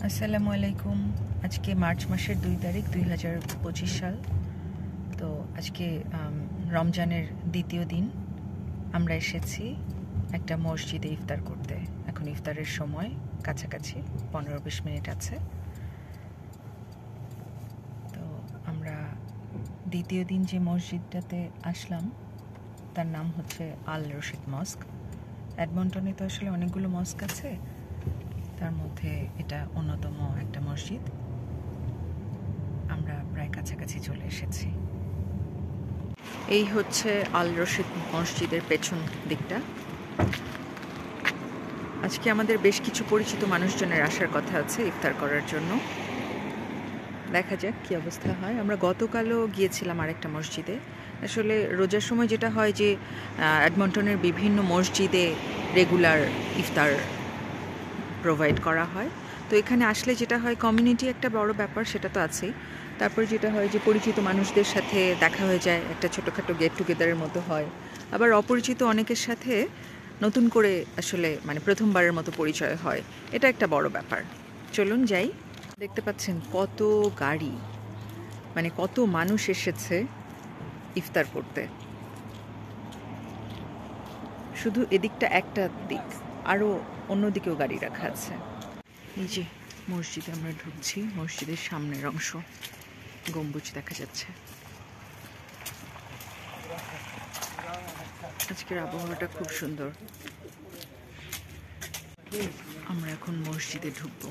আসসালামু আলাইকুম। আজকে মার্চ মাসের 2 তারিখ 2025 সাল। তো আজকে রমজানের দ্বিতীয় দিন। আমরা এসেছি একটা মসজিদে ইফতার করতে। এখন ইফতারের সময় কাছাকাছি 15-20 মিনিট আছে। তো আমরা দ্বিতীয় দিন যে মসজিদটাতে আসলাম তার নাম হচ্ছে আল রশিদ মস্ক। এডমন্টনে তো আসলে অনেকগুলো মস্ক আছে, তার মধ্যে এটা অন্যতম একটা মসজিদ। আমরা প্রায় কাছাকাছি চলে এসেছি। এই হচ্ছে আল রশিদ মসজিদের পেছন দিকটা। আজকে আমাদের বেশ কিছু পরিচিত মানুষজনের আসার কথা আছে ইফতার করার জন্য। দেখা যাক কী অবস্থা হয়। আমরা গতকালও গিয়েছিলাম আরেকটা মসজিদে। আসলে রোজার সময় যেটা হয় যে এডমন্টনের বিভিন্ন মসজিদে রেগুলার ইফতার প্রোভাইড করা হয়। তো এখানে আসলে যেটা হয়, কমিউনিটি একটা বড় ব্যাপার, সেটা তো আছেই। তারপর যেটা হয় যে পরিচিত মানুষদের সাথে দেখা হয়ে যায়, একটা ছোটোখাটো গেট টুগেদারের মতো হয়। আবার অপরিচিত অনেকের সাথে নতুন করে আসলে প্রথমবারের মতো পরিচয় হয়। এটা একটা বড় ব্যাপার। চলুন যাই। দেখতে পাচ্ছেন কত গাড়ি, কত মানুষ এসেছে ইফতার করতে। শুধু এদিকটা একটা দিক, আরও অন্যদিকেও গাড়ি রাখা আছে। এই যে মসজিদে আমরা ঢুকছি, মসজিদের সামনের অংশ, গম্বুজ দেখা যাচ্ছে। আজকের আবহাওয়াটা খুব সুন্দর। আমরা এখন মসজিদে ঢুকবো।